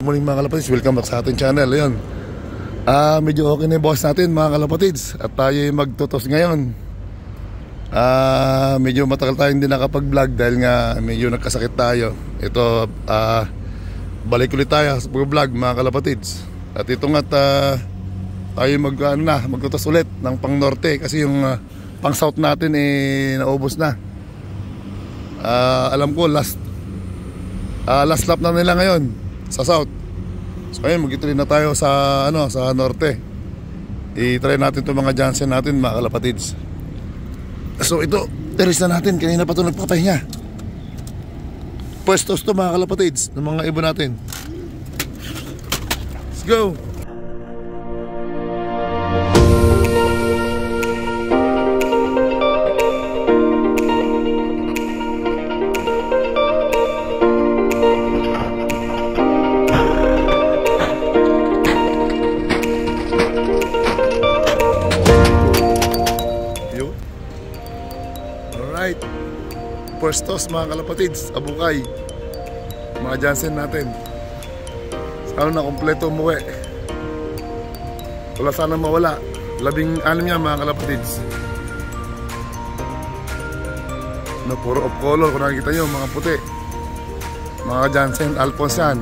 Morning mga kalapatids, welcome back sa ating channel. Ayun, medyo okay na yung boss natin mga kalapatids. At tayo magtutos ngayon. Medyo matagal tayo hindi nakapag-vlog dahil nga medyo nagkasakit tayo. Ito, balik ulit tayo sa vlog mga kalapatids. At ito nga tayo magtutos ulit ng pang norte. Kasi yung pang south natin naubos na. Alam ko last lap na nila ngayon sa south. So ayun, mag-itry na tayo sa sa norte. I-try natin itong mga Jansen natin mga kalapatids. So ito, teres na natin. Kanina pa ito nagpapahinga. Pwestos to mga kalapatids ng mga ibon natin. Let's go! Pwestos mga kalapatids, abukay, mga Jansen natin. Sana na kompleto umuwi. Wala sana mawala. 16 niya mga kalapatids. Puro off color. Kung nakikita nyo, mga puti, mga Jansen Alphonse yan.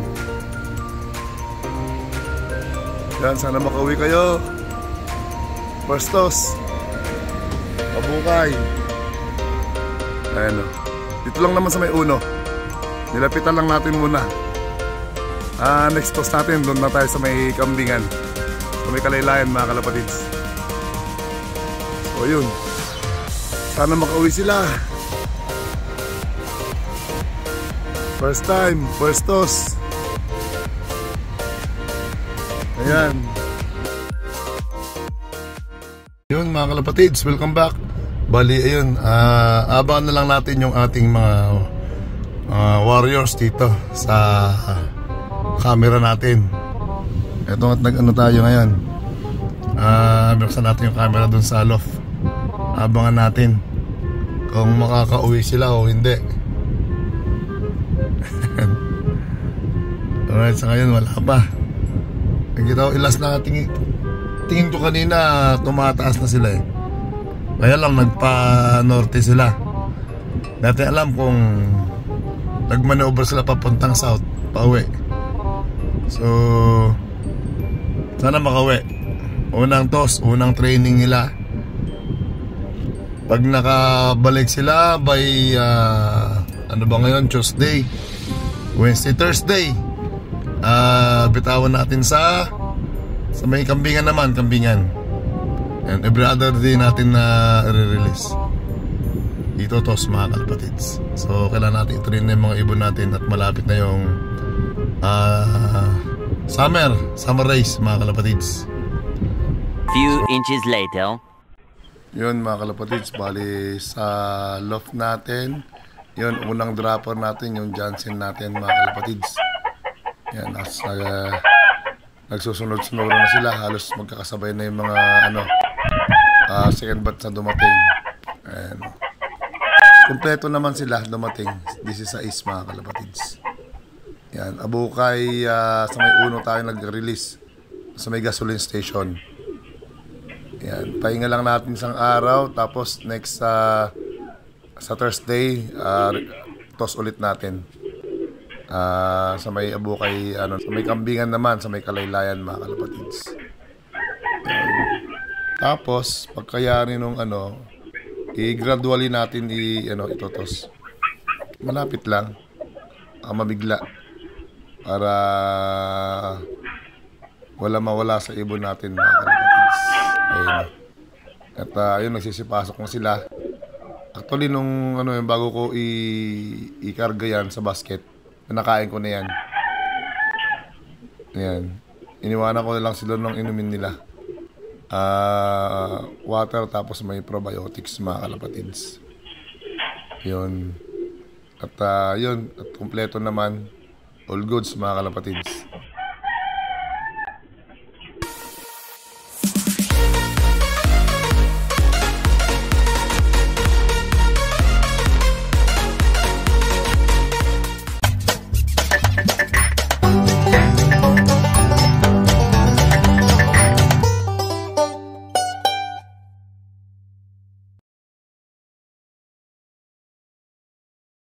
Yan, sana makauwi kayo. Pwestos, abukay. Ayan o. Dito lang naman sa may uno. Nilapitan lang natin muna. Next toss natin, doon na tayo sa may kambingan, sa may kalaylayan mga kalapatids. So yun, sana makauwi sila. First time, first toss. Ayan. Yun mga kalapatids, welcome back. Bali, ayun, abangan na lang natin yung ating mga warriors dito sa camera natin. Ito at nag-ano tayo ngayon. Binuksan natin yung camera dun sa loft. Abangan natin kung makakauwi sila o hindi. Alright, sa ngayon wala pa. Nakita ko ilas na tingin ko kanina tumataas na sila eh. Kaya lang nagpa-norte sila. Dati alam kung nag-maneuver sila papuntang south, pauwi. So sana makauwi. Unang toss, unang training nila. Pag nakabalik sila by ano ba ngayon? Tuesday, Wednesday, Thursday, bitawan natin sa may kambingan naman, kambingan. And every other day natin na i-release. Dito tos mga kalapatids. So kailangan natin i-train na yung mga ibon natin. At malapit na yung summer race mga kalapatids. Few inches later. Yun mga kalapatids, bali sa loft natin. Yun, unang dropper natin, yung Jansen natin mga kalapatids. Yan, nagsusunod-sunod na sila. Halos magkakasabay na yung mga second batch na dumating. Ayan. Kompleto naman sila dumating. This is 16 mga kalapatids. Yan, abukay sa may uno tayo nag-release sa may gasoline station. Yan, pahinga lang natin isang araw. Tapos next sa Thursday, toss ulit natin. Sa may abukay, sa may kambingan naman, sa may kalaylayan mga kalapatids. Tapos pagkayari nung i-gradually natin itotos. Malapit lang, mabigla, para wala mawala sa ibon natin mga kalapatids. Ayun. At ayun, nagsisipasok na sila. Actually nung yung bago ko i-karga yan sa basket, nakain ko na yan. Ayan. Iniwanan ko na lang sila nung inumin nila. Water, tapos may probiotics mga kalapatids. Yun. At yun, at kompleto naman. All goods mga kalapatids.